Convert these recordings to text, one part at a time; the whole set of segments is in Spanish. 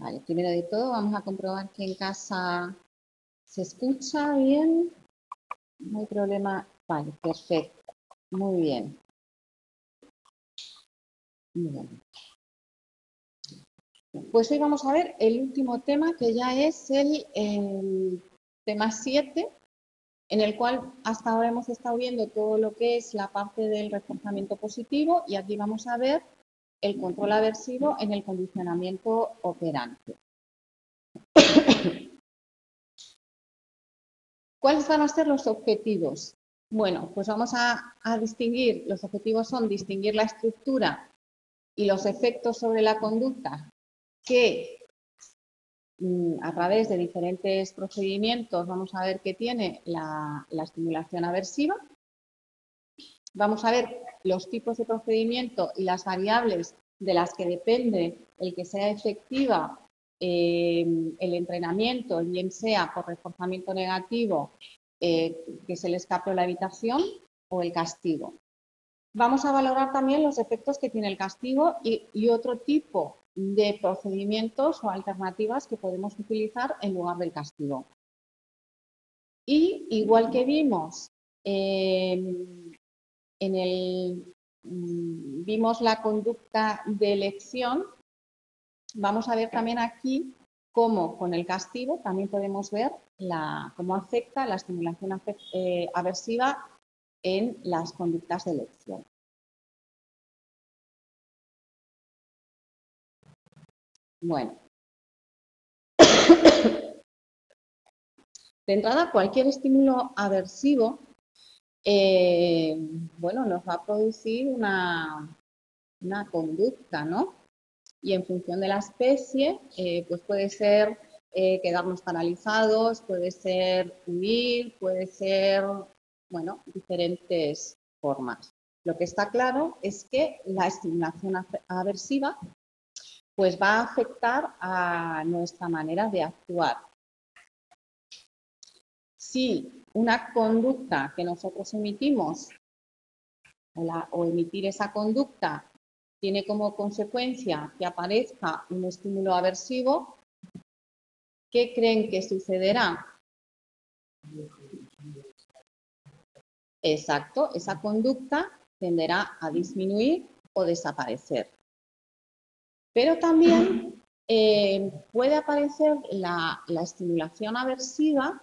Vale, primero de todo vamos a comprobar que en casa se escucha bien. No hay problema. Vale, perfecto. Muy bien. Muy bien. Pues hoy vamos a ver el último tema, que ya es el tema 7, en el cual hasta ahora hemos estado viendo todo lo que es la parte del reforzamiento positivo y aquí vamos a ver el control aversivo en el condicionamiento operante. ¿Cuáles van a ser los objetivos? Bueno, pues vamos a distinguir, los objetivos son distinguir la estructura y los efectos sobre la conducta que a través de diferentes procedimientos vamos a ver que tiene la estimulación aversiva. Vamos a ver los tipos de procedimiento y las variables de las que depende el que sea efectiva el entrenamiento, bien sea por reforzamiento negativo, que es el escape o la evitación, o el castigo. Vamos a valorar también los efectos que tiene el castigo y otro tipo de procedimientos o alternativas que podemos utilizar en lugar del castigo. Y igual que vimos vimos la conducta de elección, vamos a ver también aquí cómo con el castigo también podemos ver cómo afecta la estimulación aversiva en las conductas de elección. Bueno. De entrada, cualquier estímulo aversivo bueno, nos va a producir una conducta, ¿no? Y en función de la especie, pues puede ser quedarnos paralizados, puede ser huir, puede ser, bueno, diferentes formas. Lo que está claro es que la estimulación aversiva pues va a afectar a nuestra manera de actuar. Si una conducta que nosotros emitimos o emitir esa conducta tiene como consecuencia que aparezca un estímulo aversivo, ¿qué creen que sucederá? Exacto, esa conducta tenderá a disminuir o desaparecer. Pero también puede aparecer la estimulación aversiva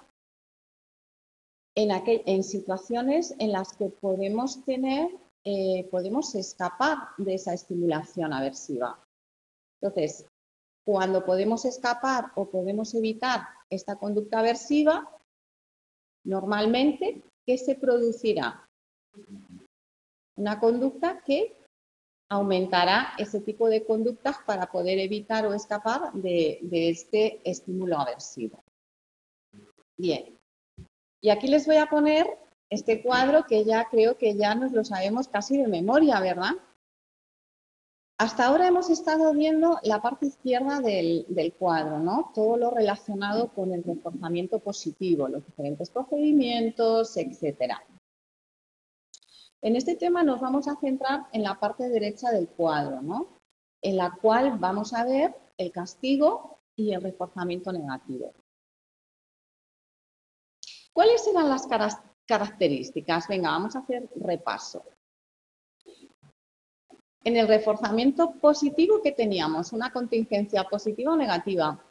en situaciones en las que podemos escapar de esa estimulación aversiva. Entonces, cuando podemos escapar o podemos evitar esta conducta aversiva, normalmente, ¿qué se producirá? Una conducta que aumentará ese tipo de conductas para poder evitar o escapar de este estímulo aversivo. Bien. Y aquí les voy a poner este cuadro que ya creo que ya nos lo sabemos casi de memoria, ¿verdad? Hasta ahora hemos estado viendo la parte izquierda del cuadro, ¿no? Todo lo relacionado con el reforzamiento positivo, los diferentes procedimientos, etcétera. En este tema nos vamos a centrar en la parte derecha del cuadro, ¿no? En la cual vamos a ver el castigo y el reforzamiento negativo. ¿Cuáles eran las características? Venga, vamos a hacer repaso. En el reforzamiento positivo, ¿qué teníamos? ¿Una contingencia positiva o negativa?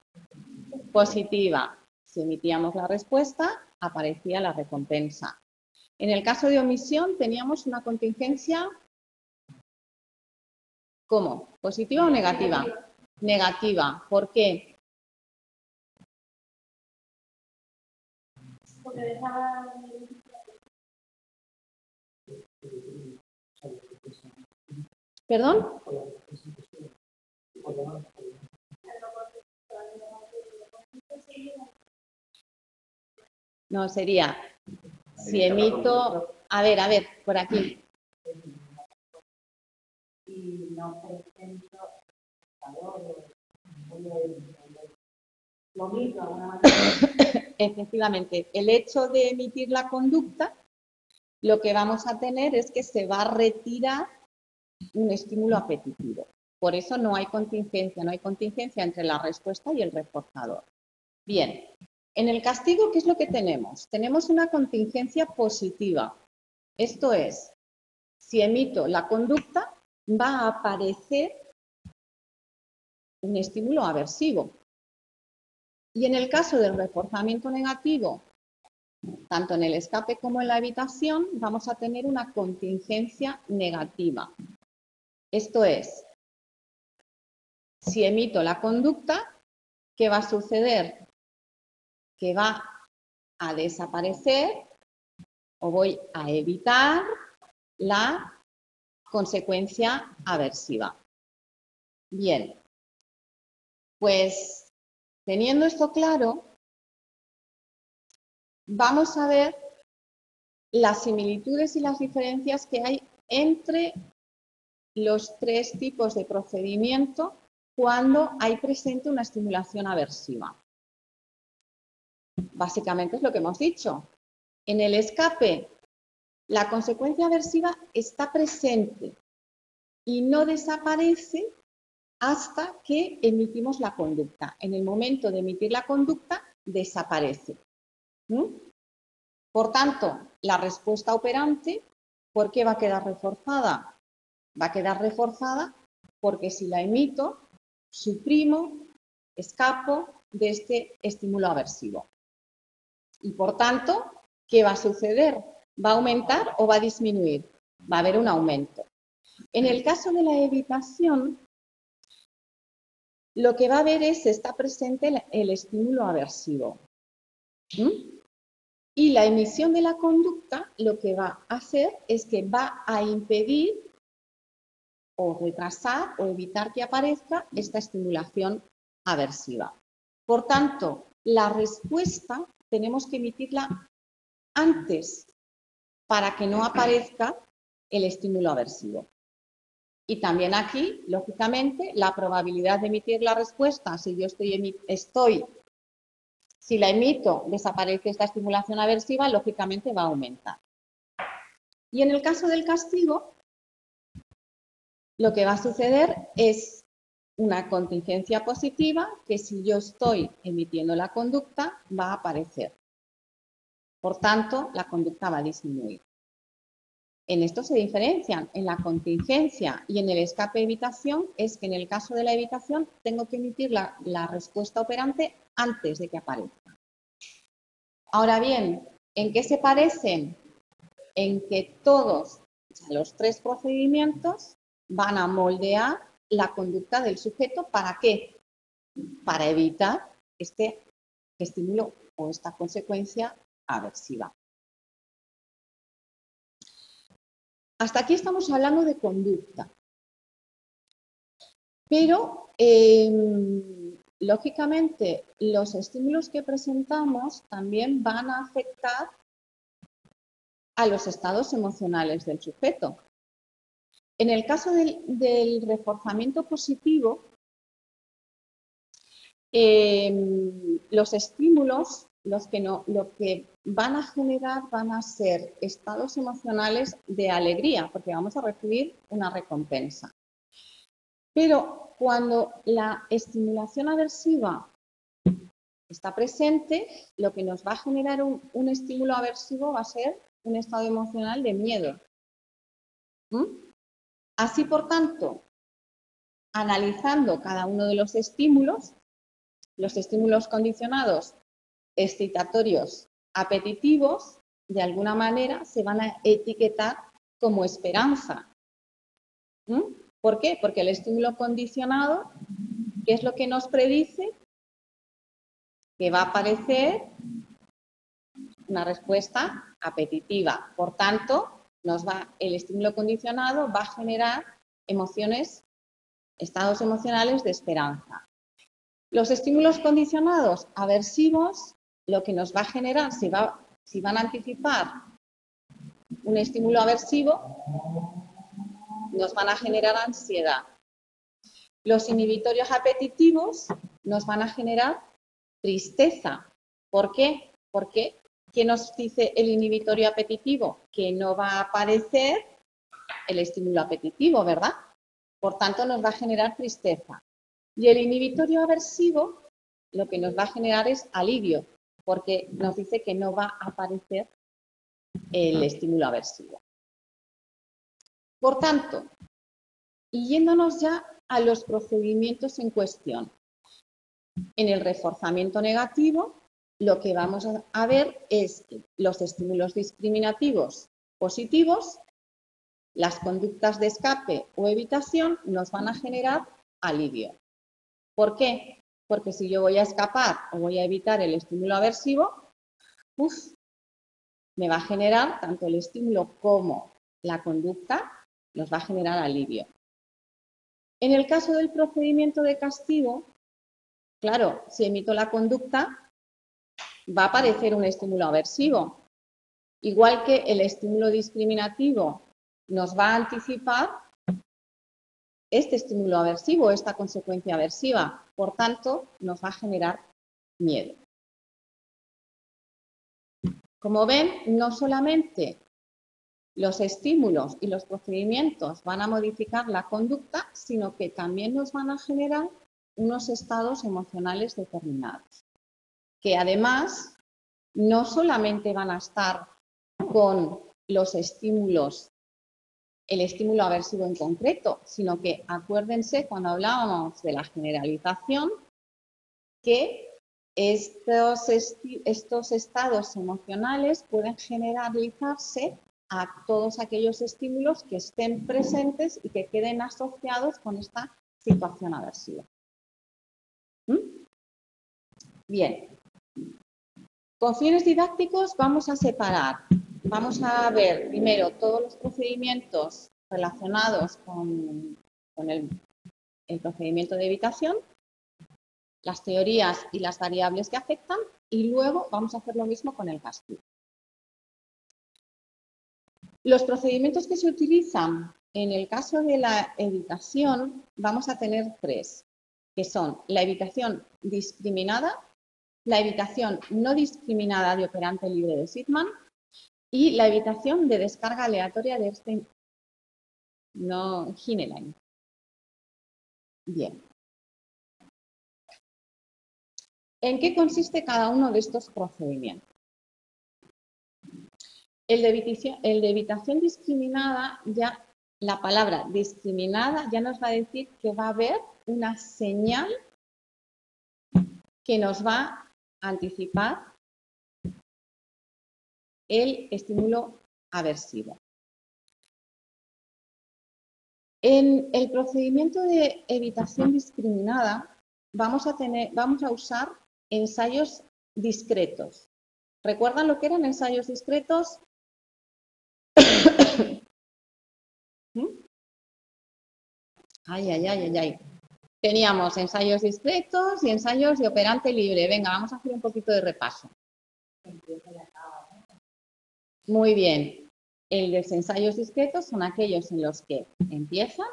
Positiva. Si emitíamos la respuesta, aparecía la recompensa. En el caso de omisión, teníamos una contingencia, ¿cómo? ¿Positiva o negativa? Negativa. ¿Por qué? ¿Perdón? No, sería, si emito, a ver, por aquí. Efectivamente, el hecho de emitir la conducta, lo que vamos a tener es que se va a retirar un estímulo apetitivo. Por eso no hay contingencia entre la respuesta y el reforzador. Bien, en el castigo, ¿qué es lo que tenemos? Tenemos una contingencia positiva. Esto es, si emito la conducta, va a aparecer un estímulo aversivo. Y en el caso del reforzamiento negativo, tanto en el escape como en la evitación, vamos a tener una contingencia negativa. Esto es, si emito la conducta, ¿qué va a suceder? Que va a desaparecer o voy a evitar la consecuencia aversiva. Bien, pues teniendo esto claro, vamos a ver las similitudes y las diferencias que hay entre los tres tipos de procedimiento cuando hay presente una estimulación aversiva. Básicamente es lo que hemos dicho. En el escape, la consecuencia aversiva está presente y no desaparece hasta que emitimos la conducta. En el momento de emitir la conducta, desaparece. Por tanto, la respuesta operante, ¿por qué va a quedar reforzada? Va a quedar reforzada porque si la emito, suprimo, escapo de este estímulo aversivo. Y por tanto, ¿qué va a suceder? ¿Va a aumentar o va a disminuir? Va a haber un aumento. En el caso de la evitación, lo que va a haber es, está presente el estímulo aversivo. Y la emisión de la conducta lo que va a hacer es que va a impedir o retrasar o evitar que aparezca esta estimulación aversiva. Por tanto, la respuesta tenemos que emitirla antes para que no aparezca el estímulo aversivo. Y también aquí, lógicamente, la probabilidad de emitir la respuesta, si yo si la emito, desaparece esta estimulación aversiva, lógicamente va a aumentar. Y en el caso del castigo, lo que va a suceder es una contingencia positiva que si yo estoy emitiendo la conducta, va a aparecer. Por tanto, la conducta va a disminuir. En esto se diferencian. En la contingencia y en el escape evitación es que en el caso de la evitación tengo que emitir la respuesta operante antes de que aparezca. Ahora bien, ¿en qué se parecen? En que todos, o sea, los tres procedimientos van a moldear la conducta del sujeto. ¿Para qué? Para evitar este estímulo o esta consecuencia aversiva. Hasta aquí estamos hablando de conducta. Pero, lógicamente, los estímulos que presentamos también van a afectar a los estados emocionales del sujeto. En el caso del reforzamiento positivo, los estímulos, lo que van a generar van a ser estados emocionales de alegría, porque vamos a recibir una recompensa. Pero cuando la estimulación aversiva está presente, lo que nos va a generar un estímulo aversivo va a ser un estado emocional de miedo. Así, por tanto, analizando cada uno de los estímulos condicionados, excitatorios, apetitivos, de alguna manera se van a etiquetar como esperanza. ¿Por qué? Porque el estímulo condicionado, ¿qué es lo que nos predice? Que va a aparecer una respuesta apetitiva. Por tanto, el estímulo condicionado va a generar estados emocionales de esperanza. Los estímulos condicionados aversivos, lo que nos va a generar, si van a anticipar un estímulo aversivo, nos van a generar ansiedad. Los inhibitorios apetitivos nos van a generar tristeza. ¿Por qué? Porque, ¿qué nos dice el inhibitorio apetitivo? Que no va a aparecer el estímulo apetitivo, ¿verdad? Por tanto, nos va a generar tristeza. Y el inhibitorio aversivo lo que nos va a generar es alivio, porque nos dice que no va a aparecer el estímulo aversivo. Por tanto, y yéndonos ya a los procedimientos en cuestión. En el reforzamiento negativo, lo que vamos a ver es los estímulos discriminativos positivos, las conductas de escape o evitación nos van a generar alivio. ¿Por qué? Porque si yo voy a escapar o voy a evitar el estímulo aversivo, me va a generar tanto el estímulo como la conducta, nos va a generar alivio. En el caso del procedimiento de castigo, claro, si emito la conducta, va a aparecer un estímulo aversivo. Igual que el estímulo discriminativo nos va a anticipar este estímulo aversivo, esta consecuencia aversiva. Por tanto, nos va a generar miedo. Como ven, no solamente los estímulos y los procedimientos van a modificar la conducta, sino que también nos van a generar unos estados emocionales determinados, que además no solamente van a estar con los estímulos, el estímulo aversivo en concreto, sino que acuérdense cuando hablábamos de la generalización que estos estados emocionales pueden generalizarse a todos aquellos estímulos que estén presentes y que queden asociados con esta situación aversiva. Bien. Con fines didácticos vamos a separar, vamos a ver primero todos los procedimientos relacionados con el procedimiento de evitación, las teorías y las variables que afectan, y luego vamos a hacer lo mismo con el castigo. Los procedimientos que se utilizan en el caso de la evitación vamos a tener tres, que son la evitación discriminada, la evitación no discriminada de operante libre de Sidman y la evitación de descarga aleatoria de Hineline. Bien. ¿En qué consiste cada uno de estos procedimientos? El de evitación discriminada, ya la palabra discriminada ya nos va a decir que va a haber una señal que nos va a anticipar el estímulo aversivo. En el procedimiento de evitación discriminada vamos a usar ensayos discretos. ¿Recuerdan lo que eran ensayos discretos? Ay. Teníamos ensayos discretos y ensayos de operante libre. Venga, vamos a hacer un poquito de repaso. Muy bien. Los ensayos discretos son aquellos en los que empiezan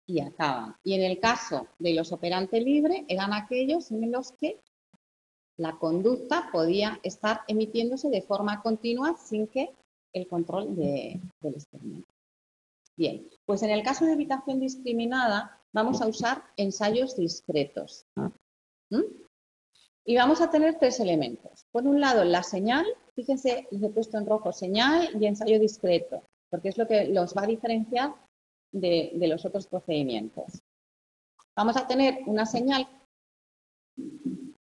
y acaban. Y en el caso de los operante libre, eran aquellos en los que la conducta podía estar emitiéndose de forma continua sin que el control del experimento. Bien, pues en el caso de evitación discriminada vamos a usar ensayos discretos. Y vamos a tener tres elementos. Por un lado, la señal. Fíjense, les he puesto en rojo señal y ensayo discreto, porque es lo que los va a diferenciar de los otros procedimientos. Vamos a tener una señal,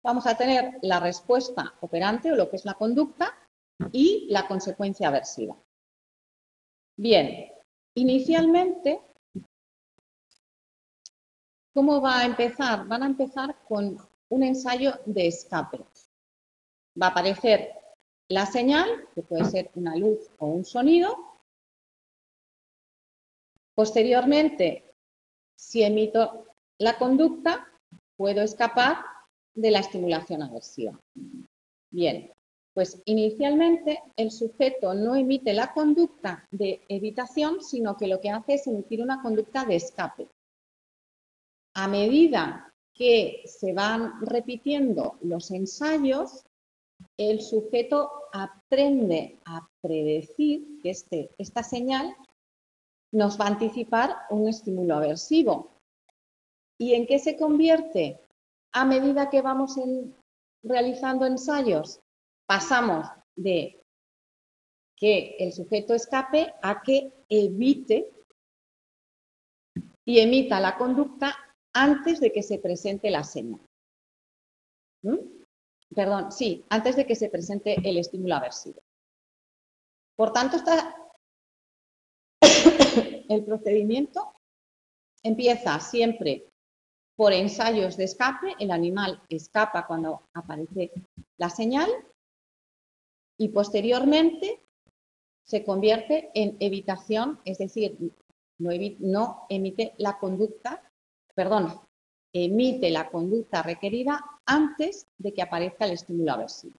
vamos a tener la respuesta operante o lo que es la conducta y la consecuencia aversiva. Bien, inicialmente, ¿cómo va a empezar? Van a empezar con un ensayo de escape. Va a aparecer la señal, que puede ser una luz o un sonido. Posteriormente, si emito la conducta, puedo escapar de la estimulación aversiva. Bien, pues inicialmente el sujeto no emite la conducta de evitación, sino que lo que hace es emitir una conducta de escape. A medida que se van repitiendo los ensayos, el sujeto aprende a predecir que esta señal nos va a anticipar un estímulo aversivo. ¿Y en qué se convierte? A medida que vamos realizando ensayos, pasamos de que el sujeto escape a que evite y emita la conducta antes de que se presente la señal. Perdón, sí, antes de que se presente el estímulo aversivo. Por tanto, el procedimiento empieza siempre por ensayos de escape. El animal escapa cuando aparece la señal y posteriormente se convierte en evitación, es decir, no emite la conducta, perdón, emite la conducta requerida antes de que aparezca el estímulo aversivo.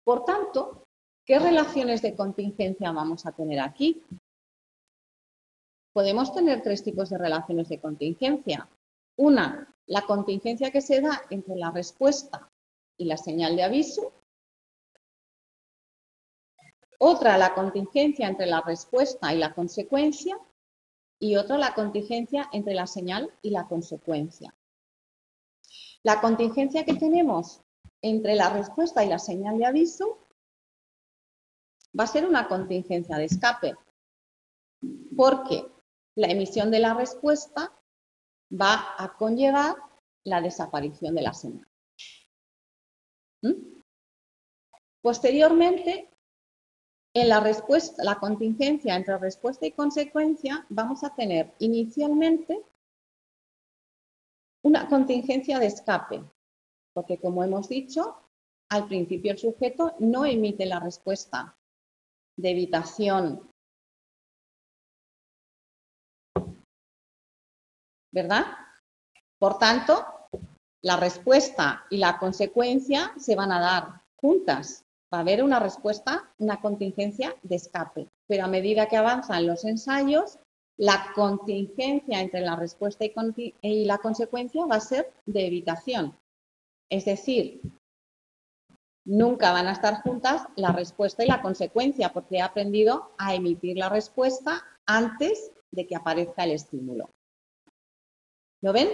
Por tanto, ¿qué relaciones de contingencia vamos a tener aquí? Podemos tener tres tipos de relaciones de contingencia. Una, la contingencia que se da entre la respuesta y la señal de aviso. Otra, la contingencia entre la respuesta y la consecuencia. Y otra, la contingencia entre la señal y la consecuencia. La contingencia que tenemos entre la respuesta y la señal de aviso va a ser una contingencia de escape, porque la emisión de la respuesta va a conllevar la desaparición de la señal. Posteriormente, en la contingencia entre respuesta y consecuencia, vamos a tener inicialmente una contingencia de escape, porque como hemos dicho, al principio el sujeto no emite la respuesta de evitación, ¿verdad? Por tanto, la respuesta y la consecuencia se van a dar juntas. Va a haber una respuesta, una contingencia de escape. Pero a medida que avanzan los ensayos, la contingencia entre la respuesta y la consecuencia va a ser de evitación. Es decir, nunca van a estar juntas la respuesta y la consecuencia, porque he aprendido a emitir la respuesta antes de que aparezca el estímulo. ¿Lo ven?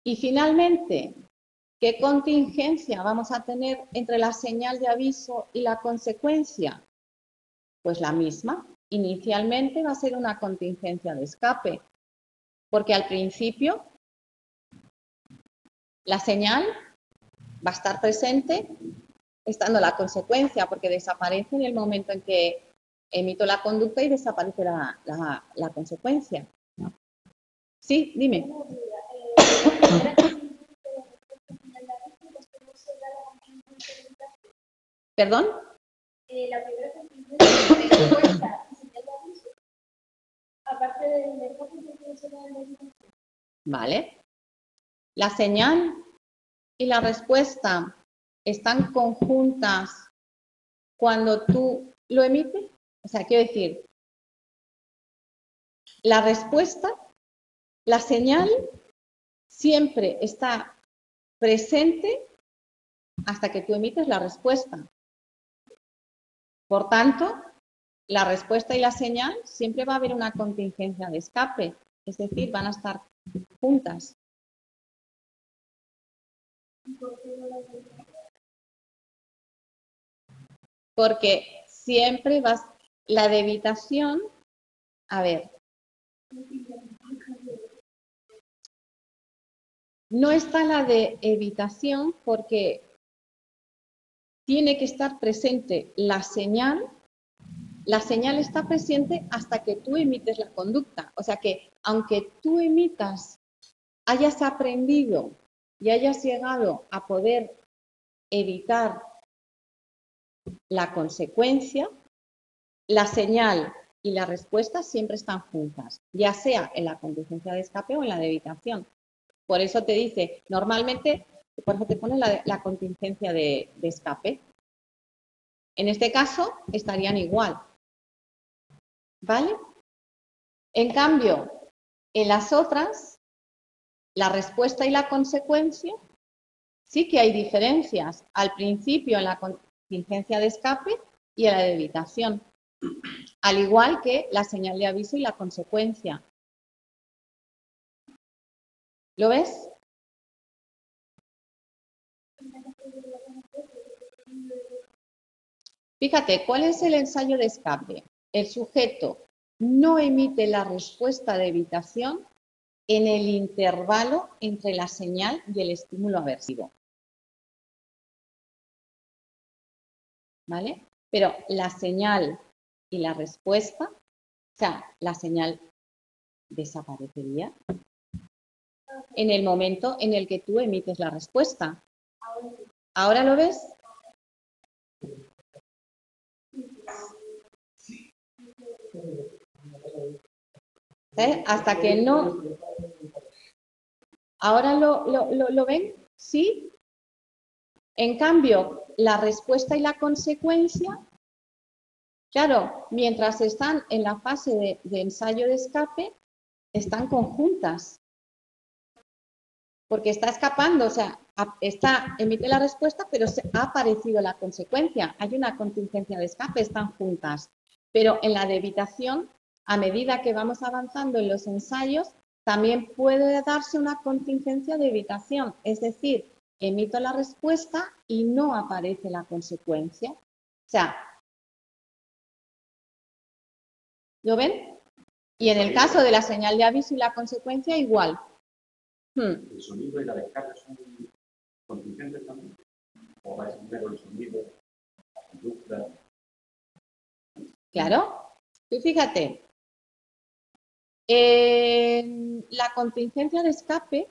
Y finalmente, ¿qué contingencia vamos a tener entre la señal de aviso y la consecuencia? Pues la misma. Inicialmente va a ser una contingencia de escape, porque al principio la señal va a estar presente estando la consecuencia, porque desaparece en el momento en que emito la conducta y desaparece la consecuencia. Sí, dime. ¿Perdón? La primera contingencia de respuesta y señal de aviso, aparte del lenguaje intencional de aviso. Vale. La señal y la respuesta están conjuntas cuando tú lo emites. O sea, quiero decir, la respuesta, la señal siempre está presente hasta que tú emites la respuesta. Por tanto, la respuesta y la señal siempre va a haber una contingencia de escape, es decir, van a estar juntas. Porque siempre la de evitación, a ver, no está la de evitación porque tiene que estar presente la señal está presente hasta que tú emites la conducta. O sea que aunque tú emitas, hayas aprendido y hayas llegado a poder evitar la consecuencia, la señal y la respuesta siempre están juntas, ya sea en la contingencia de escape o en la de evitación. Por eso te dice, normalmente, por eso te pone la contingencia de escape. En este caso, estarían igual. ¿Vale? En cambio, en las otras, la respuesta y la consecuencia, sí que hay diferencias. Al principio en la contingencia de escape y en la de evitación. Al igual que la señal de aviso y la consecuencia. ¿Lo ves? Fíjate, ¿cuál es el ensayo de escape? El sujeto no emite la respuesta de evitación en el intervalo entre la señal y el estímulo aversivo. ¿Vale? Pero la señal y la respuesta, o sea, la señal desaparecería en el momento en el que tú emites la respuesta. ¿Ahora lo ves? Hasta que no... ¿Ahora lo ven? ¿Sí? En cambio, la respuesta y la consecuencia, claro, mientras están en la fase de ensayo de escape, están conjuntas. Porque está escapando, o sea, emite la respuesta, pero ha aparecido la consecuencia. Hay una contingencia de escape, están juntas. Pero en la de evitación, a medida que vamos avanzando en los ensayos, también puede darse una contingencia de evitación. Es decir, emito la respuesta y no aparece la consecuencia. O sea, ¿lo ven? Y en el caso de la señal de aviso y la consecuencia, igual. ¿El sonido y la descarga son contingentes también? ¿O va a ser el sonido, la conducta? Claro. Tú fíjate, en la contingencia de escape,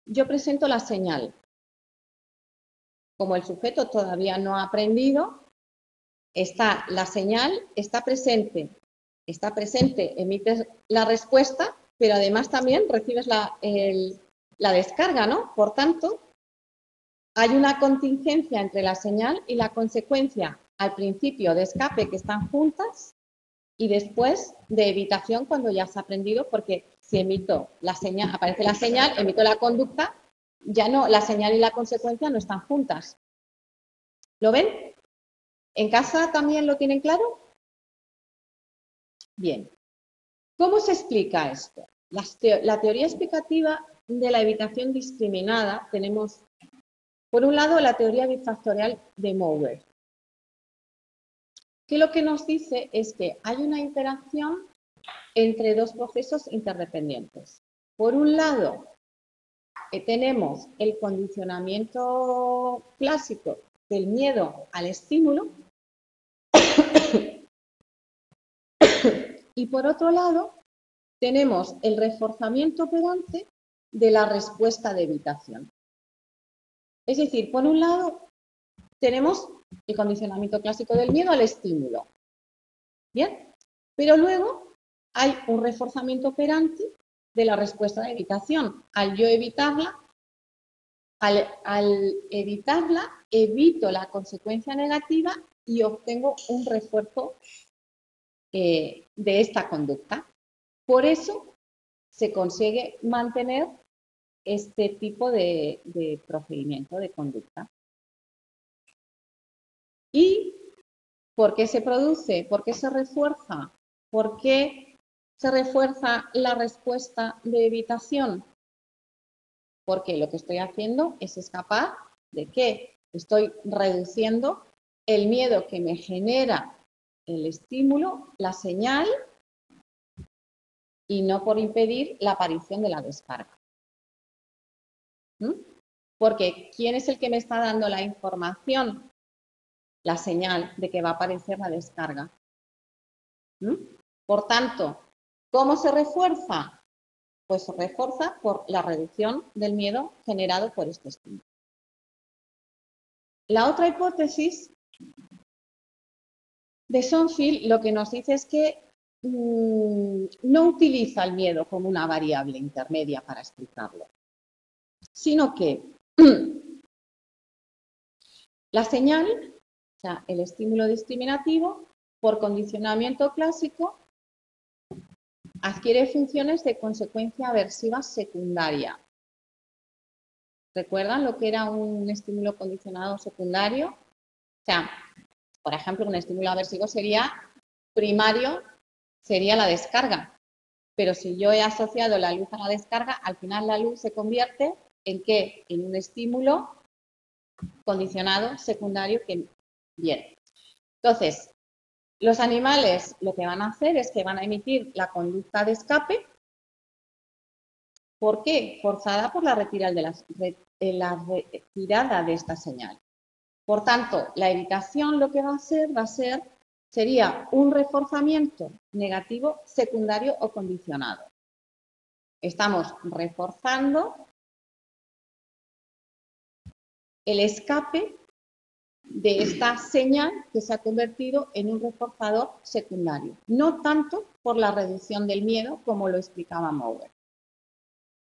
yo presento la señal. Como el sujeto todavía no ha aprendido, está la señal, está presente, emites la respuesta, pero además también recibes la descarga, ¿no? Por tanto, hay una contingencia entre la señal y la consecuencia al principio de escape que están juntas y después de evitación cuando ya has aprendido, porque si emito la señal, aparece la señal, emito la conducta, ya no, la señal y la consecuencia no están juntas. ¿Lo ven? ¿En casa también lo tienen claro? Bien. ¿Cómo se explica esto? La teoría explicativa de la evitación discriminada tenemos, por un lado, la teoría bifactorial de Mower, que lo que nos dice es que hay una interacción entre dos procesos interdependientes. Por un lado, tenemos el condicionamiento clásico del miedo al estímulo y por otro lado, tenemos el reforzamiento operante de la respuesta de evitación. Es decir, por un lado, tenemos el condicionamiento clásico del miedo al estímulo. ¿Bien? Pero luego hay un reforzamiento operante de la respuesta de evitación. Al yo evitarla, al evitarla, evito la consecuencia negativa y obtengo un refuerzo de esta conducta. Por eso se consigue mantener este tipo de procedimiento de conducta. ¿Y por qué se produce? ¿Por qué se refuerza? ¿Por qué se refuerza la respuesta de evitación? Porque lo que estoy haciendo es escapar de qué? Estoy reduciendo el miedo que me genera el estímulo, la señal, y no por impedir la aparición de la descarga. Porque ¿quién es el que me está dando la información? La señal de que va a aparecer la descarga. Por tanto, ¿cómo se refuerza? Pues se refuerza por la reducción del miedo generado por este estímulo. La otra hipótesis de Sonfield lo que nos dice es que no utiliza el miedo como una variable intermedia para explicarlo, sino que la señal, o sea, el estímulo discriminativo, por condicionamiento clásico, adquiere funciones de consecuencia aversiva secundaria. ¿Recuerdan lo que era un estímulo condicionado secundario? O sea, por ejemplo, un estímulo aversivo sería primario sería la descarga. Pero si yo he asociado la luz a la descarga, al final la luz se convierte ¿en qué? En un estímulo condicionado secundario que viene. Entonces, los animales lo que van a hacer es que van a emitir la conducta de escape. ¿Por qué? Forzada por la retirada de esta señal. Por tanto, la evitación lo que va a hacer sería un reforzamiento negativo secundario o condicionado. Estamos reforzando el escape de esta señal que se ha convertido en un reforzador secundario, no tanto por la reducción del miedo como lo explicaba Mower.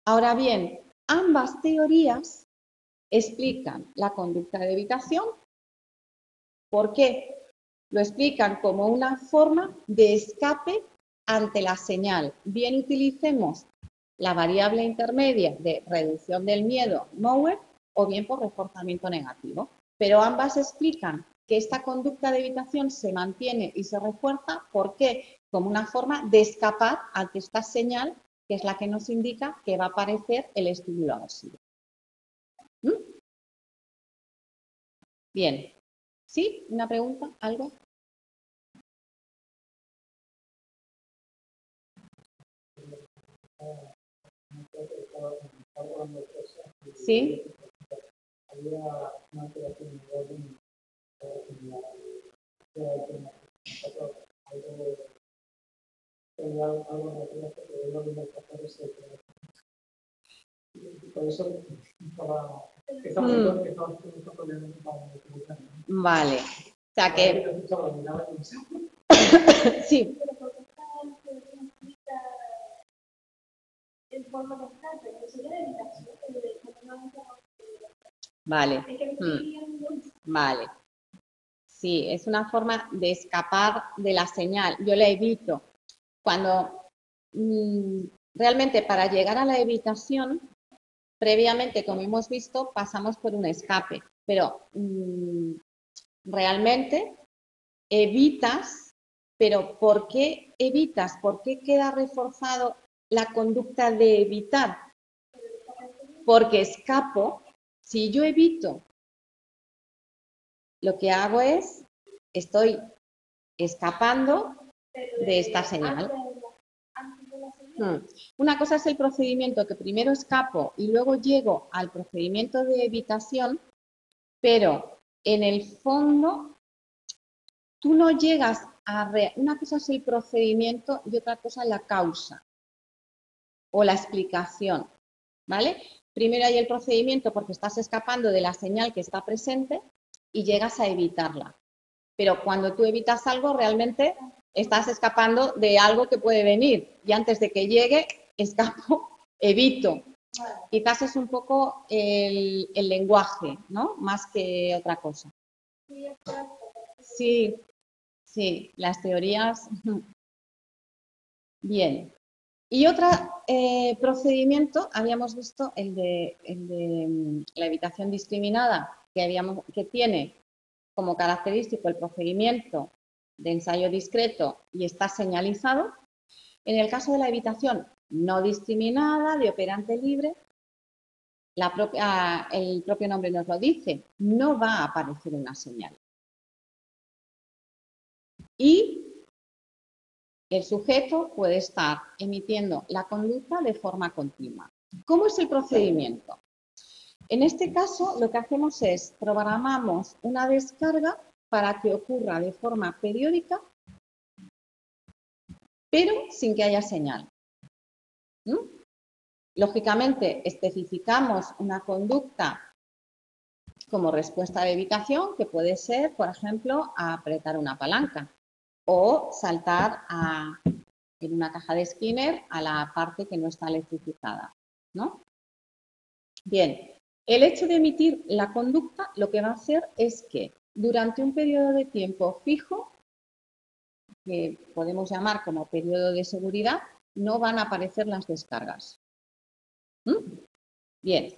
Ahora bien, ambas teorías explican la conducta de evitación. ¿Por qué? Lo explican como una forma de escape ante la señal. Bien utilicemos la variable intermedia de reducción del miedo, Mower, o bien por reforzamiento negativo. Pero ambas explican que esta conducta de evitación se mantiene y se refuerza. ¿Por qué? Como una forma de escapar ante esta señal, que es la que nos indica que va a aparecer el estímulo aversivo. Bien. ¿Sí? ¿Una pregunta? ¿Algo? ¿Sí? Vale. O sea que... Sí. Vale. Vale. Sí, es una forma de escapar de la señal. Yo la evito. Cuando realmente para llegar a la evitación, previamente, como hemos visto, pasamos por un escape. Pero realmente evitas, pero ¿por qué evitas? ¿Por qué queda reforzado la conducta de evitar? Porque escapo. Si yo evito, lo que hago es, estoy escapando de esta señal. Una cosa es el procedimiento que primero escapo y luego llego al procedimiento de evitación, pero en el fondo tú no llegas a... Una cosa es el procedimiento y otra cosa es la causa o la explicación, ¿vale? Primero hay el procedimiento porque estás escapando de la señal que está presente y llegas a evitarla. Pero cuando tú evitas algo, realmente estás escapando de algo que puede venir. Y antes de que llegue, escapo, evito. Quizás es un poco el lenguaje, ¿no? Más que otra cosa. Sí, sí, las teorías. Bien. Y otro procedimiento, habíamos visto el de la evitación discriminada, que tiene como característico el procedimiento de ensayo discreto y está señalizado. En el caso de la evitación no discriminada, de operante libre, el propio nombre nos lo dice, no va a aparecer una señal. Y el sujeto puede estar emitiendo la conducta de forma continua. ¿Cómo es el procedimiento? En este caso, lo que hacemos es programamos una descarga para que ocurra de forma periódica, pero sin que haya señal. Lógicamente, especificamos una conducta como respuesta de evitación, que puede ser, por ejemplo, apretar una palanca o saltar en una caja de Skinner a la parte que no está electrificada, ¿no? Bien, el hecho de emitir la conducta lo que va a hacer es que durante un periodo de tiempo fijo, que podemos llamar como periodo de seguridad, no van a aparecer las descargas. Bien.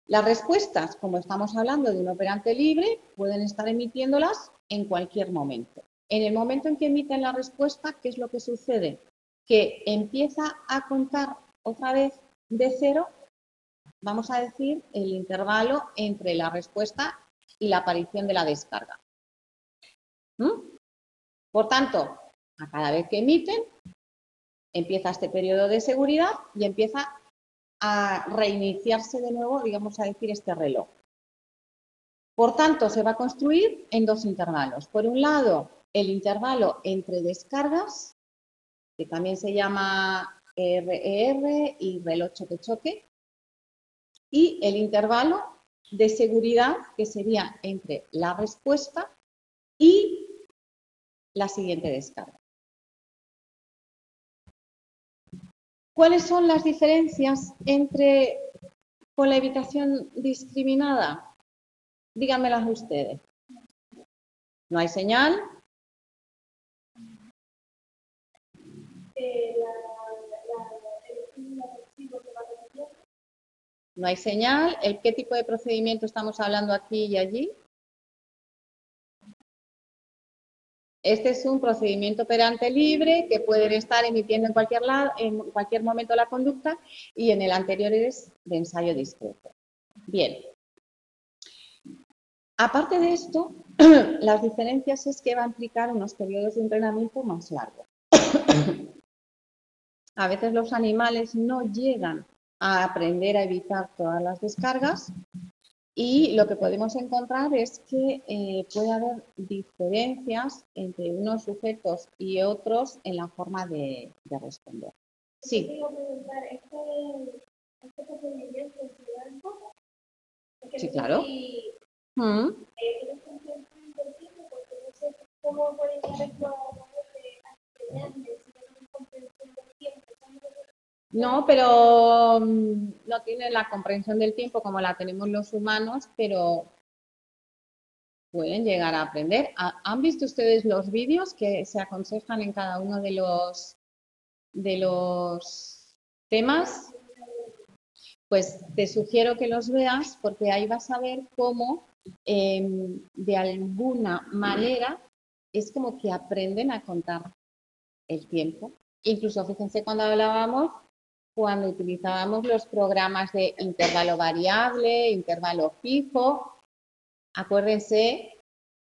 Las respuestas, como estamos hablando de un operante libre, pueden estar emitiéndolas en cualquier momento. En el momento en que emiten la respuesta, ¿qué es lo que sucede? Que empieza a contar otra vez de cero, vamos a decir, el intervalo entre la respuesta y la aparición de la descarga. Por tanto, a cada vez que emiten, empieza este periodo de seguridad y empieza a reiniciarse de nuevo, digamos a decir, este reloj. Por tanto, se va a construir en dos intervalos. Por un lado, el intervalo entre descargas, que también se llama RER y reloj choque-choque, y el intervalo de seguridad, que sería entre la respuesta y la siguiente descarga. ¿Cuáles son las diferencias con la evitación discriminada? Díganmelas ustedes. No hay señal. No hay señal. ¿Qué tipo de procedimiento estamos hablando aquí y allí? Este es un procedimiento operante libre que pueden estar emitiendo en cualquier momento la conducta, y en el anterior es de ensayo discreto. Bien. Aparte de esto, las diferencias es que va a implicar unos periodos de entrenamiento más largos. A veces los animales no llegan a aprender a evitar todas las descargas, y lo que podemos encontrar es que puede haber diferencias entre unos sujetos y otros en la forma de responder. Sí. Sí, claro. No, pero no tiene la comprensión del tiempo como la tenemos los humanos, pero pueden llegar a aprender. ¿Han visto ustedes los vídeos que se aconsejan en cada uno de los temas? Pues te sugiero que los veas, porque ahí vas a ver cómo de alguna manera es como que aprenden a contar el tiempo. Incluso fíjense cuando utilizábamos los programas de intervalo variable, intervalo fijo. Acuérdense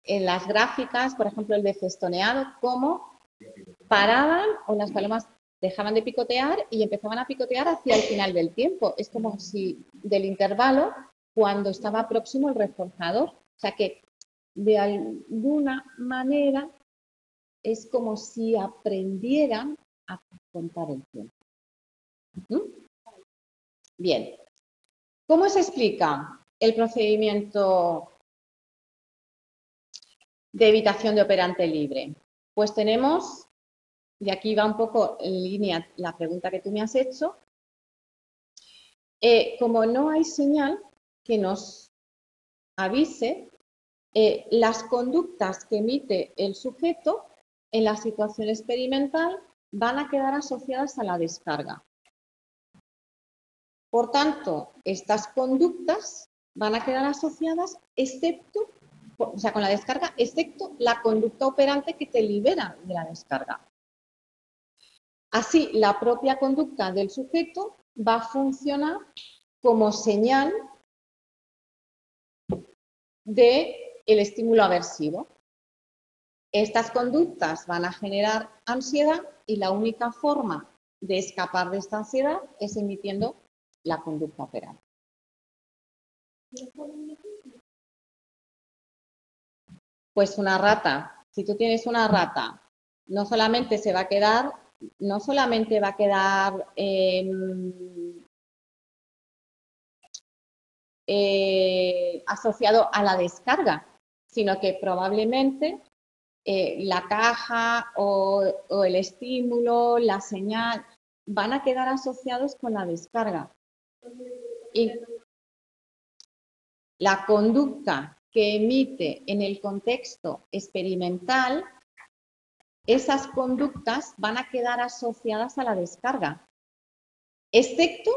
en las gráficas, por ejemplo, el de festoneado, cómo paraban o las palomas dejaban de picotear y empezaban a picotear hacia el final del tiempo. Es como si del intervalo, cuando estaba próximo el reforzador. O sea que de alguna manera es como si aprendieran a contar el tiempo. Bien. ¿Cómo se explica el procedimiento de evitación de operante libre? Pues tenemos, y aquí va un poco en línea la pregunta que tú me has hecho, como no hay señal que nos avise, las conductas que emite el sujeto en la situación experimental van a quedar asociadas a la descarga. Por tanto, estas conductas van a quedar asociadas con la descarga, excepto la conducta operante que te libera de la descarga. Así, la propia conducta del sujeto va a funcionar como señal del estímulo aversivo. Estas conductas van a generar ansiedad, y la única forma de escapar de esta ansiedad es emitiendo la conducta operante. Pues una rata. Si tú tienes una rata, no solamente va a quedar asociado a la descarga, sino que probablemente la caja o el estímulo, la señal, van a quedar asociados con la descarga. Y la conducta que emite en el contexto experimental, esas conductas van a quedar asociadas a la descarga, excepto,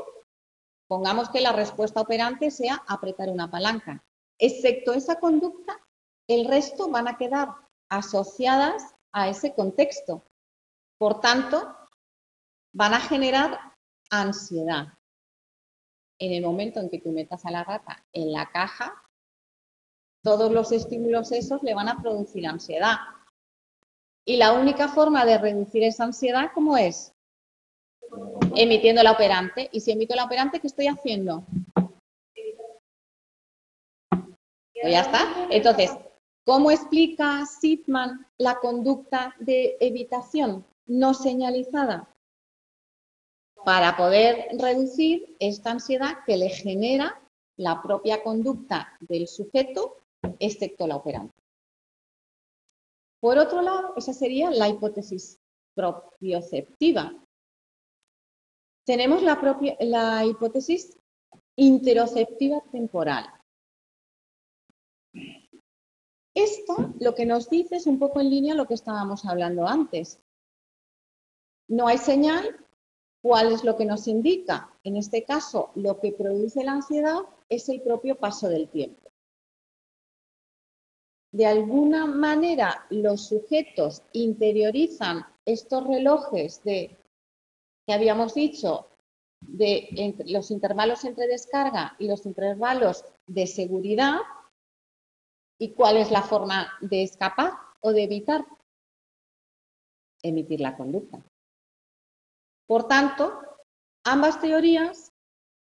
pongamos que la respuesta operante sea apretar una palanca. Excepto esa conducta, el resto van a quedar asociadas a ese contexto. Por tanto, van a generar ansiedad. En el momento en que tú metas a la rata en la caja, todos los estímulos esos le van a producir ansiedad. Y la única forma de reducir esa ansiedad, ¿cómo es? Emitiendo la operante. Y si emito la operante, ¿qué estoy haciendo? Pues ya está. Entonces, ¿cómo explica Sidman la conducta de evitación no señalizada? Para poder reducir esta ansiedad que le genera la propia conducta del sujeto, excepto la operante. Por otro lado, esa sería la hipótesis propioceptiva. Tenemos la hipótesis interoceptiva temporal. Esta lo que nos dice es un poco en línea lo que estábamos hablando antes. No hay señal. ¿Cuál es lo que nos indica? En este caso, lo que produce la ansiedad es el propio paso del tiempo. De alguna manera, los sujetos interiorizan estos relojes que habíamos dicho, entre los intervalos entre descarga y los intervalos de seguridad. ¿Y cuál es la forma de escapar o de evitar? Emitir la conducta. Por tanto, ambas teorías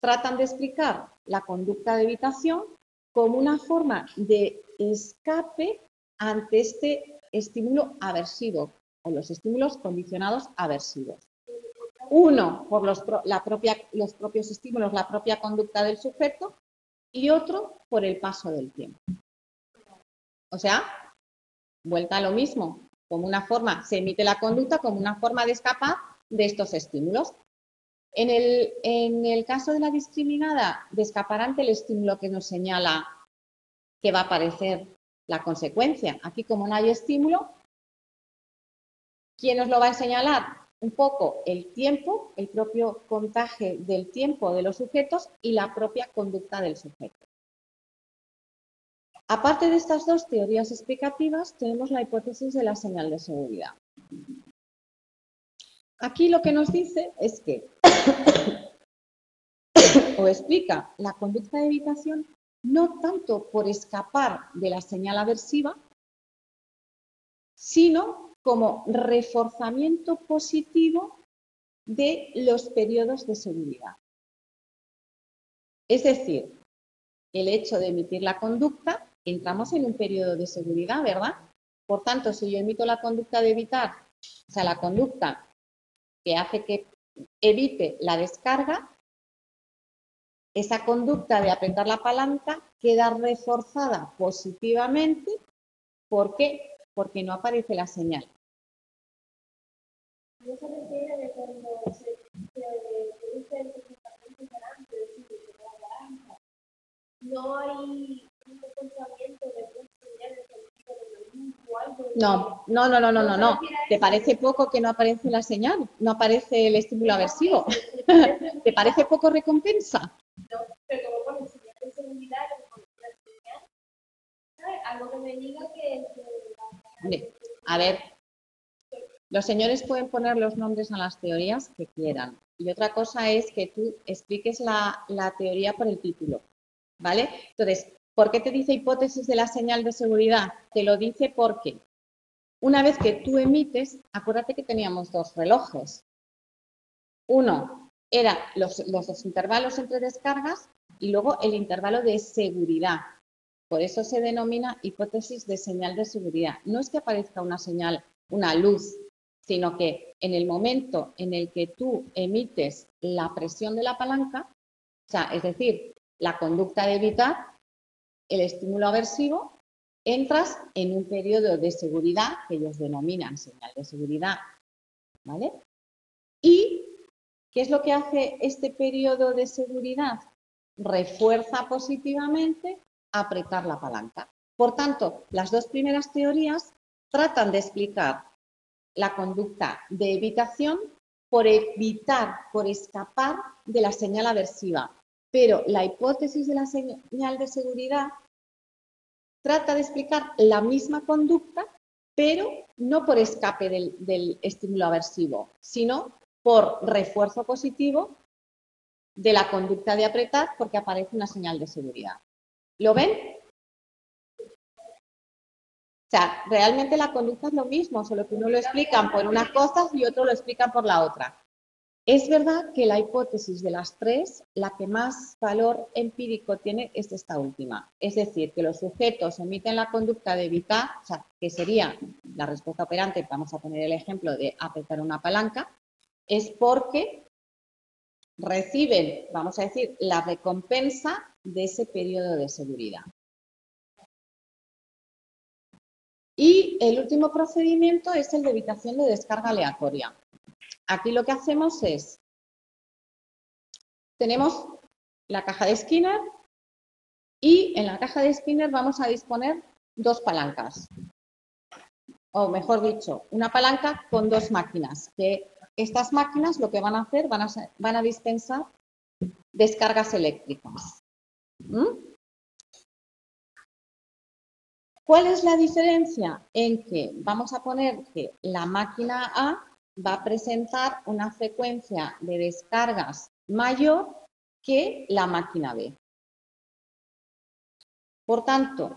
tratan de explicar la conducta de evitación como una forma de escape ante este estímulo aversivo o los estímulos condicionados aversivos. Uno, por los propios estímulos, la propia conducta del sujeto, y otro, por el paso del tiempo. O sea, vuelta a lo mismo, como una forma, se emite la conducta como una forma de escapar de estos estímulos. En el caso de la discriminada, de escapar ante el estímulo que nos señala que va a aparecer la consecuencia. Aquí, como no hay estímulo, ¿quién nos lo va a señalar? Un poco el tiempo, el propio contaje del tiempo de los sujetos y la propia conducta del sujeto. Aparte de estas dos teorías explicativas, tenemos la hipótesis de la señal de seguridad. Aquí lo que nos dice es que o explica la conducta de evitación no tanto por escapar de la señal aversiva, sino como reforzamiento positivo de los periodos de seguridad. Es decir, el hecho de emitir la conducta, entramos en un periodo de seguridad, ¿verdad? Por tanto, si yo emito la conducta de evitar, o sea, la conducta que hace que evite la descarga, esa conducta de apretar la palanca queda reforzada positivamente. ¿Por qué? Porque no aparece la señal. No se refiere de cuando se produce el comportamiento delante de sí, de la palanca. No hay un pensamiento de señales o algo. No. ¿Te parece poco que no aparece la señal? ¿No aparece el estímulo aversivo? ¿Te parece poco recompensa? No, pero como pone señal de seguridad, como la señal, ¿sabes? Algo que me diga que A ver, los señores pueden poner los nombres a las teorías que quieran. Y otra cosa es que tú expliques la teoría por el título, ¿vale? Entonces, ¿por qué te dice hipótesis de la señal de seguridad? Te lo dice porque una vez que tú emites, acuérdate que teníamos dos relojes. Uno era los intervalos entre descargas y luego el intervalo de seguridad. Por eso se denomina hipótesis de señal de seguridad. No es que aparezca una señal, una luz, sino que en el momento en el que tú emites la presión de la palanca, o sea, es decir, la conducta de evitar, el estímulo aversivo, entras en un periodo de seguridad que ellos denominan señal de seguridad, ¿vale? ¿Y qué es lo que hace este periodo de seguridad? Refuerza positivamente apretar la palanca. Por tanto, las dos primeras teorías tratan de explicar la conducta de evitación por evitar, por escapar de la señal aversiva. Pero la hipótesis de la señal de seguridad trata de explicar la misma conducta, pero no por escape del estímulo aversivo, sino por refuerzo positivo de la conducta de apretar porque aparece una señal de seguridad. ¿Lo ven? O sea, realmente la conducta es lo mismo, solo que uno lo explican por unas cosas y otro lo explican por la otra. Es verdad que la hipótesis de las tres, la que más valor empírico tiene es esta última. Es decir, que los sujetos emiten la conducta de evitar, o sea, que sería la respuesta operante, vamos a poner el ejemplo de apretar una palanca, es porque reciben, vamos a decir, la recompensa de ese periodo de seguridad. Y el último procedimiento es el de evitación de descarga aleatoria. Aquí lo que hacemos es, tenemos la caja de Skinner y en la caja de Skinner vamos a disponer dos palancas. O mejor dicho, una palanca con dos máquinas, que estas máquinas lo que van a hacer, van a dispensar descargas eléctricas. ¿Cuál es la diferencia? En que vamos a poner que la máquina A va a presentar una frecuencia de descargas mayor que la máquina B. Por tanto,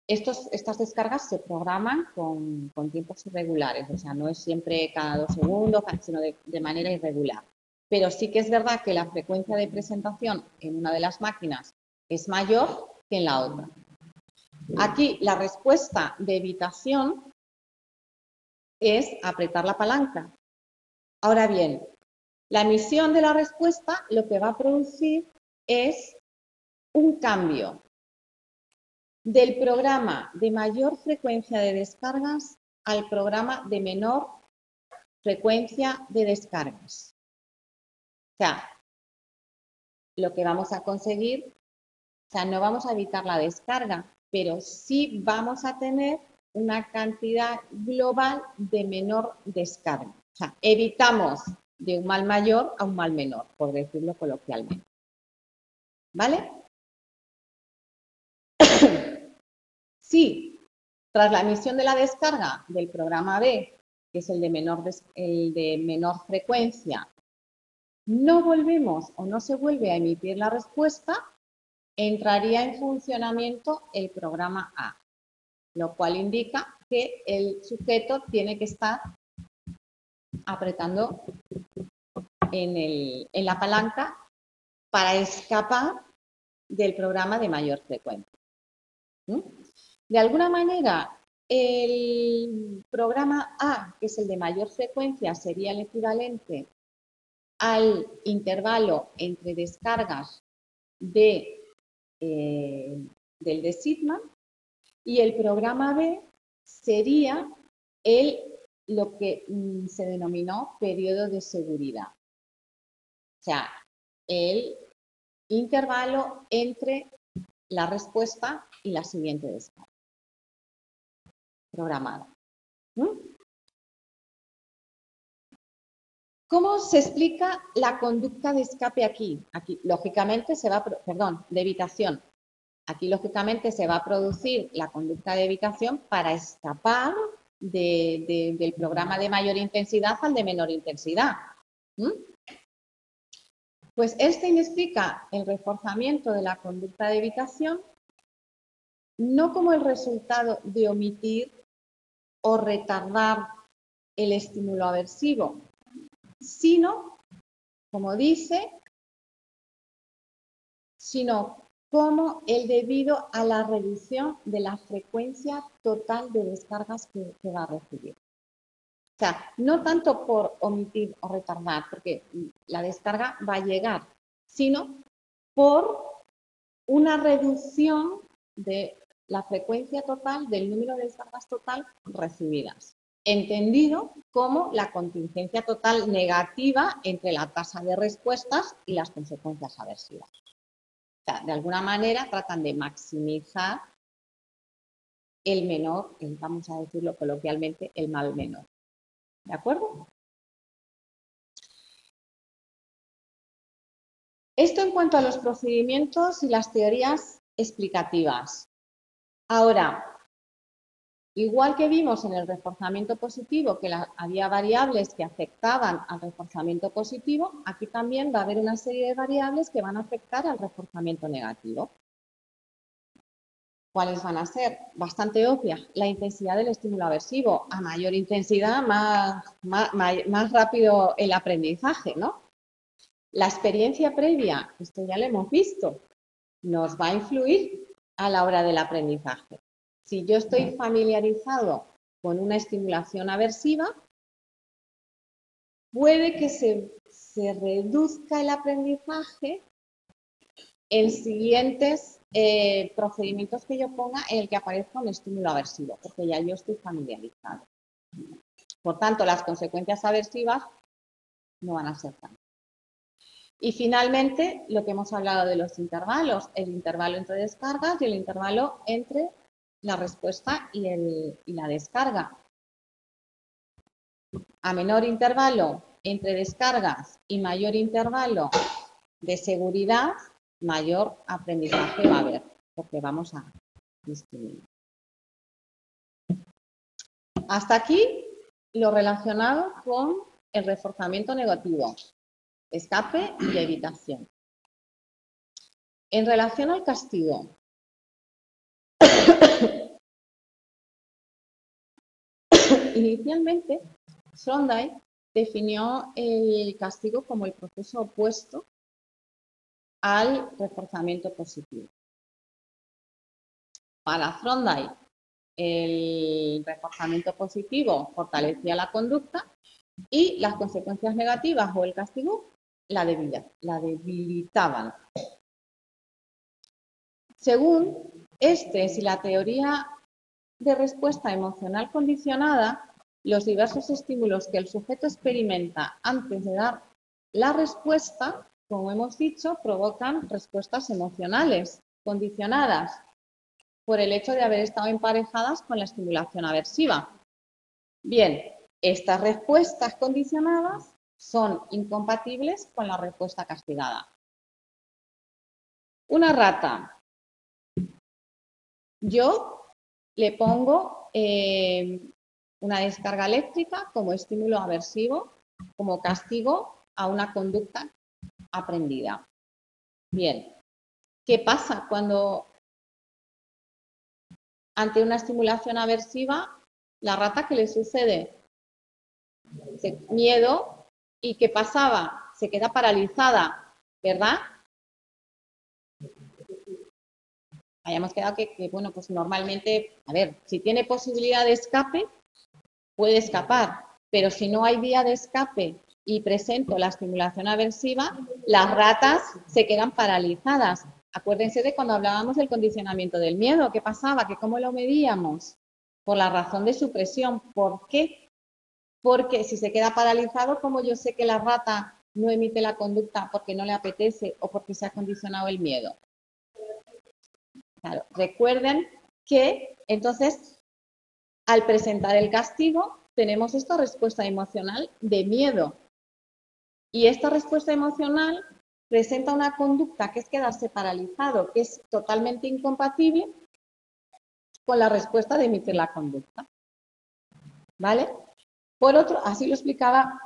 estas descargas se programan con tiempos irregulares, o sea, no es siempre cada 2 segundos, sino de manera irregular. Pero sí que es verdad que la frecuencia de presentación en una de las máquinas es mayor que en la otra. Aquí la respuesta de evitación es apretar la palanca. Ahora bien, la emisión de la respuesta lo que va a producir es un cambio del programa de mayor frecuencia de descargas al programa de menor frecuencia de descargas. O sea, lo que vamos a conseguir, o sea, no vamos a evitar la descarga, pero sí vamos a tener una cantidad global de menor descarga. O sea, evitamos de un mal mayor a un mal menor, por decirlo coloquialmente. ¿Vale? Sí, tras la emisión de la descarga del programa B, que es el de menor frecuencia, no volvemos o no se vuelve a emitir la respuesta, entraría en funcionamiento el programa A, lo cual indica que el sujeto tiene que estar apretando en la palanca para escapar del programa de mayor frecuencia. De alguna manera, el programa A, que es el de mayor frecuencia, sería el equivalente al intervalo entre descargas del de Sigma, y el programa B sería lo que se denominó periodo de seguridad. O sea, el intervalo entre la respuesta y la siguiente descarga programada. ¿Cómo se explica la conducta de escape aquí? Aquí, lógicamente, de evitación. Aquí, lógicamente, se va a producir la conducta de evitación para escapar del programa de mayor intensidad al de menor intensidad. Pues Einstein explica el reforzamiento de la conducta de evitación no como el resultado de omitir o retardar el estímulo aversivo, sino, como dice, como el debido a la reducción de la frecuencia total de descargas que va a recibir. O sea, no tanto por omitir o retardar, porque la descarga va a llegar, sino por una reducción de la frecuencia total del número de descargas total recibidas, entendido como la contingencia total negativa entre la tasa de respuestas y las consecuencias aversivas. O sea, de alguna manera tratan de maximizar el menor, vamos a decirlo coloquialmente, el mal menor. ¿De acuerdo? Esto en cuanto a los procedimientos y las teorías explicativas. Ahora, Igual que vimos en el reforzamiento positivo que había variables que afectaban al reforzamiento positivo, aquí también va a haber una serie de variables que van a afectar al reforzamiento negativo. ¿Cuáles van a ser? Bastante obvias. La intensidad del estímulo aversivo. A mayor intensidad, más rápido el aprendizaje, ¿no? La experiencia previa, esto ya lo hemos visto, nos va a influir a la hora del aprendizaje. Si yo estoy familiarizado con una estimulación aversiva, puede que se reduzca el aprendizaje en siguientes procedimientos que yo ponga en el que aparezca un estímulo aversivo, porque ya yo estoy familiarizado. Por tanto, las consecuencias aversivas no van a ser tan. Y finalmente, lo que hemos hablado de los intervalos, el intervalo entre descargas y el intervalo entre la respuesta y la descarga. A menor intervalo entre descargas y mayor intervalo de seguridad, mayor aprendizaje va a haber, porque vamos a discriminar. Hasta aquí lo relacionado con el reforzamiento negativo, escape y evitación. En relación al castigo, inicialmente Thorndike definió el castigo como el proceso opuesto al reforzamiento positivo. Para Thorndike, el reforzamiento positivo fortalecía la conducta y las consecuencias negativas o el castigo la debilitaban. Según si la teoría de respuesta emocional condicionada, los diversos estímulos que el sujeto experimenta antes de dar la respuesta, como hemos dicho, provocan respuestas emocionales condicionadas por el hecho de haber estado emparejadas con la estimulación aversiva. Bien, estas respuestas condicionadas son incompatibles con la respuesta castigada. Una rata. Yo le pongo una descarga eléctrica como estímulo aversivo, como castigo a una conducta aprendida. Bien, ¿qué pasa cuando ante una estimulación aversiva, la rata, qué le sucede? Miedo, ¿y qué pasaba? Se queda paralizada, ¿verdad? Hayamos quedado que, bueno, pues normalmente, a ver, si tiene posibilidad de escape, puede escapar, pero si no hay vía de escape y presento la estimulación aversiva, las ratas se quedan paralizadas. Acuérdense de cuando hablábamos del condicionamiento del miedo, ¿qué pasaba? ¿Que cómo lo medíamos? Por la razón de supresión. ¿Por qué? Porque si se queda paralizado, ¿cómo yo sé que la rata no emite la conducta porque no le apetece o porque se ha condicionado el miedo? Claro, recuerden que entonces al presentar el castigo tenemos esta respuesta emocional de miedo y esta respuesta emocional presenta una conducta que es quedarse paralizado, que es totalmente incompatible con la respuesta de emitir la conducta. ¿Vale? Por otro, así lo explicaba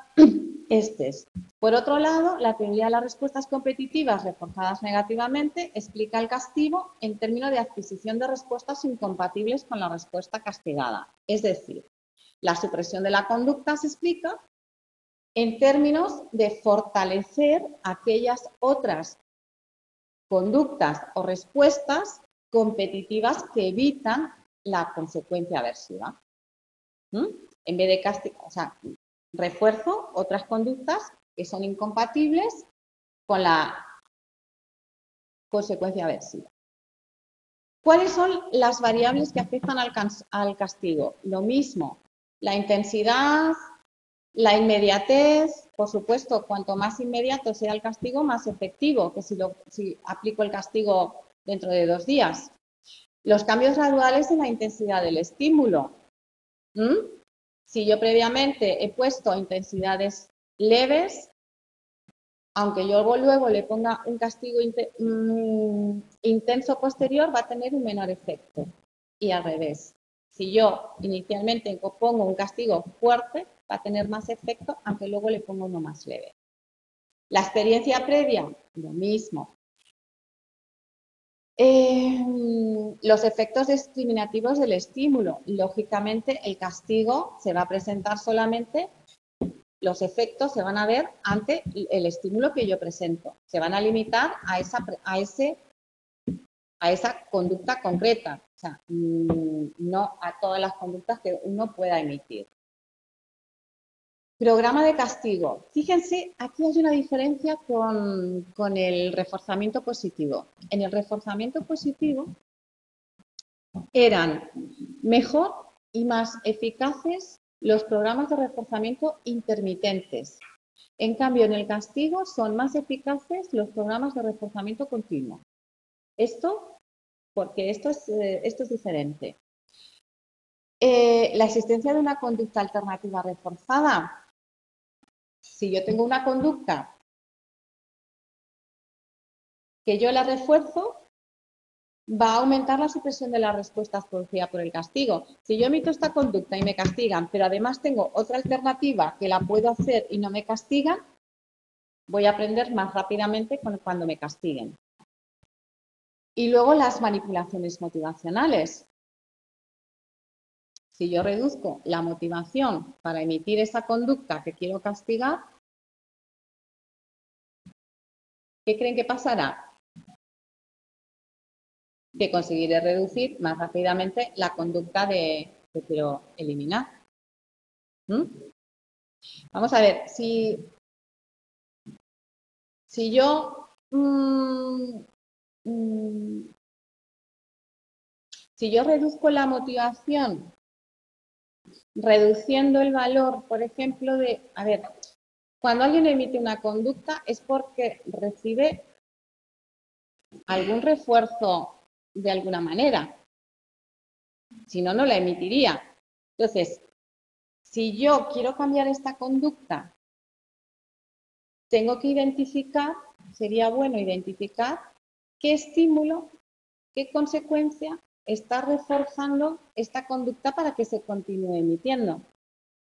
Estes. Por otro lado, la teoría de las respuestas competitivas reforzadas negativamente explica el castigo en términos de adquisición de respuestas incompatibles con la respuesta castigada. Es decir, la supresión de la conducta se explica en términos de fortalecer aquellas otras conductas o respuestas competitivas que evitan la consecuencia aversiva. En vez de castigo, o sea, refuerzo otras conductas que son incompatibles con la consecuencia aversiva. ¿Cuáles son las variables que afectan al castigo? Lo mismo, la intensidad, la inmediatez, por supuesto, cuanto más inmediato sea el castigo, más efectivo que si aplico el castigo dentro de 2 días. Los cambios graduales en la intensidad del estímulo. Si yo previamente he puesto intensidades leves, aunque yo luego le ponga un castigo intenso posterior, va a tener un menor efecto. Y al revés. Si yo inicialmente pongo un castigo fuerte, va a tener más efecto, aunque luego le pongo uno más leve. La experiencia previa, lo mismo. Los efectos discriminativos del estímulo. Lógicamente, el castigo se va a presentar solamente, los efectos se van a ver ante el estímulo que yo presento. Se van a limitar a esa conducta concreta, o sea, no a todas las conductas que uno pueda emitir. Programa de castigo. Fíjense, aquí hay una diferencia con el reforzamiento positivo. En el reforzamiento positivo eran mejor y más eficaces los programas de reforzamiento intermitentes. En cambio, en el castigo son más eficaces los programas de reforzamiento continuo. Porque esto es diferente. La existencia de una conducta alternativa reforzada. Si yo tengo una conducta que yo la refuerzo, va a aumentar la supresión de las respuestas producida por el castigo. Si yo emito esta conducta y me castigan, pero además tengo otra alternativa que la puedo hacer y no me castigan, voy a aprender más rápidamente cuando me castiguen. Y luego las manipulaciones motivacionales. Si yo reduzco la motivación para emitir esa conducta que quiero castigar, ¿qué creen que pasará? Que conseguiré reducir más rápidamente la conducta que quiero eliminar. Vamos a ver, si yo reduzco la motivación reduciendo el valor, por ejemplo, cuando alguien emite una conducta es porque recibe algún refuerzo de alguna manera. Si no, no la emitiría. Entonces, si yo quiero cambiar esta conducta, tengo que identificar, sería bueno identificar qué estímulo, qué consecuencia está reforzando esta conducta para que se continúe emitiendo.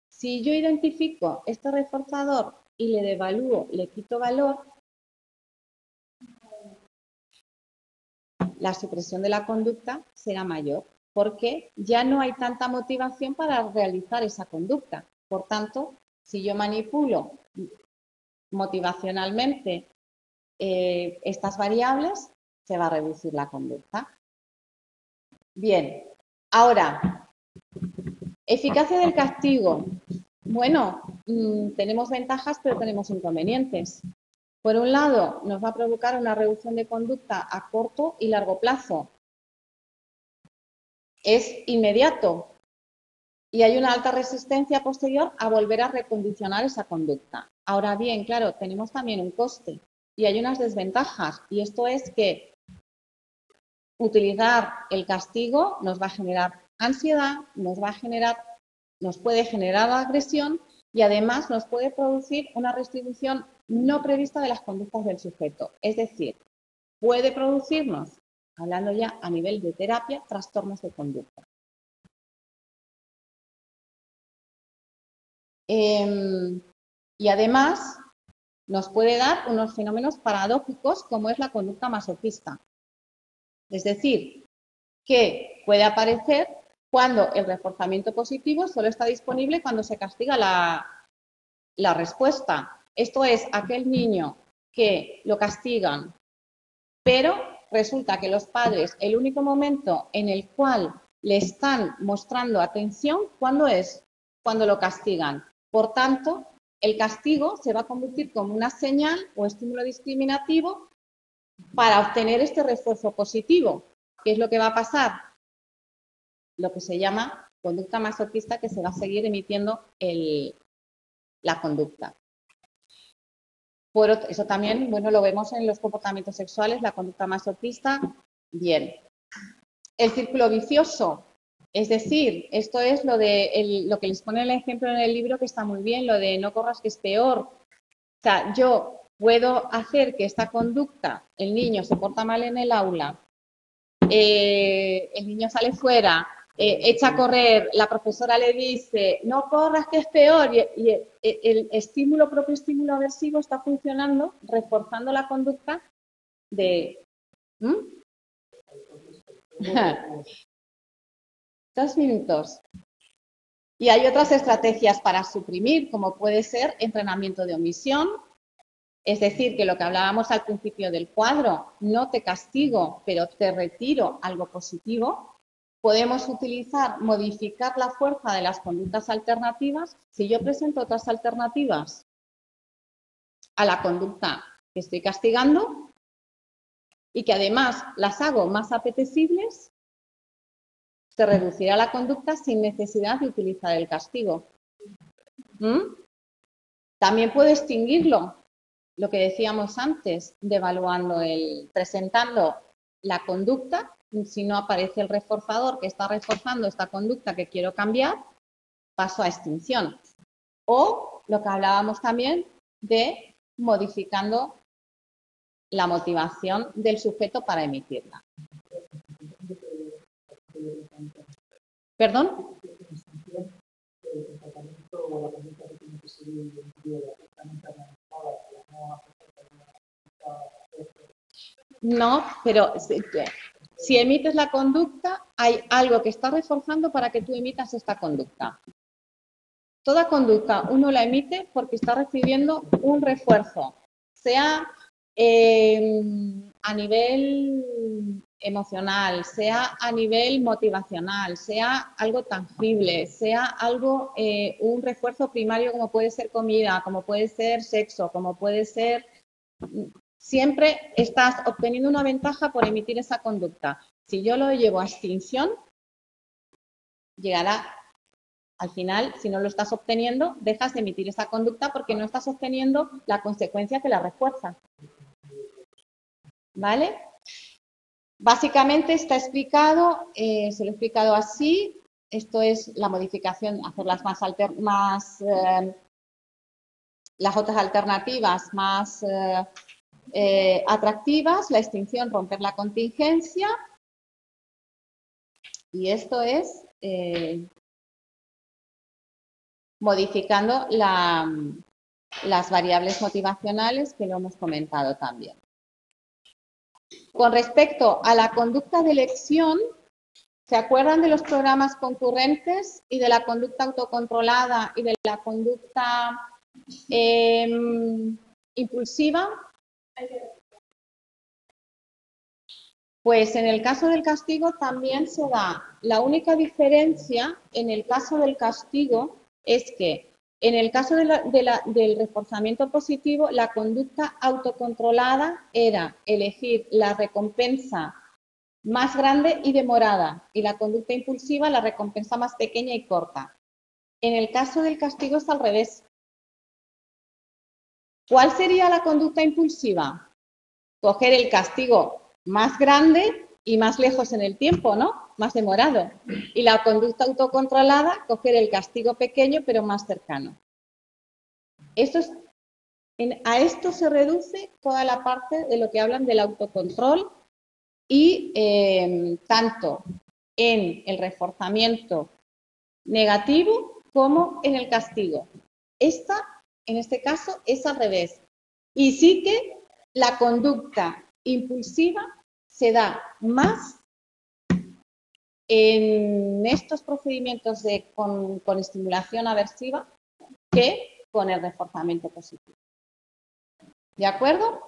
Si yo identifico este reforzador y le devalúo, le quito valor, la supresión de la conducta será mayor, porque ya no hay tanta motivación para realizar esa conducta. Por tanto, si yo manipulo motivacionalmente estas variables, se va a reducir la conducta. Bien, ahora, eficacia del castigo. Bueno, tenemos ventajas, pero tenemos inconvenientes. Por un lado, nos va a provocar una reducción de conducta a corto y largo plazo. Es inmediato y hay una alta resistencia posterior a volver a recondicionar esa conducta. Ahora bien, claro, tenemos también un coste y hay unas desventajas, y esto es que utilizar el castigo nos va a generar ansiedad, nos puede generar agresión y además nos puede producir una restitución no prevista de las conductas del sujeto. Es decir, puede producirnos, hablando ya a nivel de terapia, trastornos de conducta. Y además nos puede dar unos fenómenos paradójicos como es la conducta masoquista. Es decir, que puede aparecer cuando el reforzamiento positivo solo está disponible cuando se castiga la respuesta. Esto es, aquel niño que lo castigan, pero resulta que los padres, el único momento en el cual le están mostrando atención, ¿cuándo es? Cuando lo castigan. Por tanto, el castigo se va a convertir como una señal o estímulo discriminativo para obtener este refuerzo positivo. ¿Qué es lo que va a pasar? Lo que se llama conducta masoquista, que se va a seguir emitiendo la conducta. Eso también, bueno, lo vemos en los comportamientos sexuales, la conducta masoquista, bien. El círculo vicioso, es decir, esto es lo que les pone el ejemplo en el libro, que está muy bien, lo de no corras que es peor. O sea, yo puedo hacer que esta conducta, el niño se porta mal en el aula, el niño sale fuera, echa a correr, la profesora le dice, no corras que es peor, y el propio estímulo aversivo está funcionando, reforzando la conducta de... 2 minutos. Y hay otras estrategias para suprimir, como puede ser entrenamiento de omisión, es decir, que lo que hablábamos al principio del cuadro, no te castigo, pero te retiro algo positivo. Podemos modificar la fuerza de las conductas alternativas. Si yo presento otras alternativas a la conducta que estoy castigando y que además las hago más apetecibles, se reducirá la conducta sin necesidad de utilizar el castigo. También puedo extinguirlo, lo que decíamos antes, presentando la conducta. Si no aparece el reforzador que está reforzando esta conducta que quiero cambiar, paso a extinción. O lo que hablábamos también de modificando la motivación del sujeto para emitirla. ¿Perdón? No, pero si emites la conducta, hay algo que está reforzando para que tú emitas esta conducta. Toda conducta uno la emite porque está recibiendo un refuerzo, sea a nivel emocional, sea a nivel motivacional, sea algo tangible, sea algo, un refuerzo primario como puede ser comida, como puede ser sexo, como puede ser... Siempre estás obteniendo una ventaja por emitir esa conducta. Si yo lo llevo a extinción, llegará al final, si no lo estás obteniendo, dejas de emitir esa conducta porque no estás obteniendo la consecuencia que la refuerza. ¿Vale? Básicamente está explicado, se lo he explicado así. Esto es la modificación, hacerlas las otras alternativas más atractivas, la extinción, romper la contingencia. Y esto es modificando las variables motivacionales que lo hemos comentado también. Con respecto a la conducta de elección, ¿se acuerdan de los programas concurrentes y de la conducta autocontrolada y de la conducta impulsiva? Pues en el caso del castigo también se da. La única diferencia en el caso del castigo es que en el caso del reforzamiento positivo, la conducta autocontrolada era elegir la recompensa más grande y demorada, y la conducta impulsiva la recompensa más pequeña y corta. En el caso del castigo es al revés. ¿Cuál sería la conducta impulsiva? Coger el castigo más grande y más lejos en el tiempo, ¿no? Más demorado. Y la conducta autocontrolada, coger el castigo pequeño pero más cercano. A esto se reduce toda la parte de lo que hablan del autocontrol y tanto en el reforzamiento negativo como en el castigo. En este caso, es al revés. Y sí que la conducta impulsiva se da más en estos procedimientos con estimulación aversiva que con el reforzamiento positivo. ¿De acuerdo?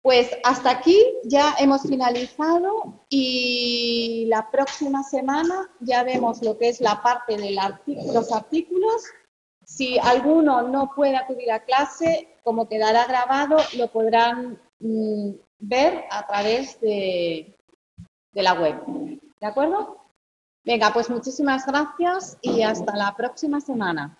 Pues hasta aquí ya hemos finalizado y la próxima semana ya vemos lo que es la parte de los artículos. Si alguno no puede acudir a clase, como quedará grabado, lo podrán ver a través de la web. ¿De acuerdo? Venga, pues muchísimas gracias y hasta la próxima semana.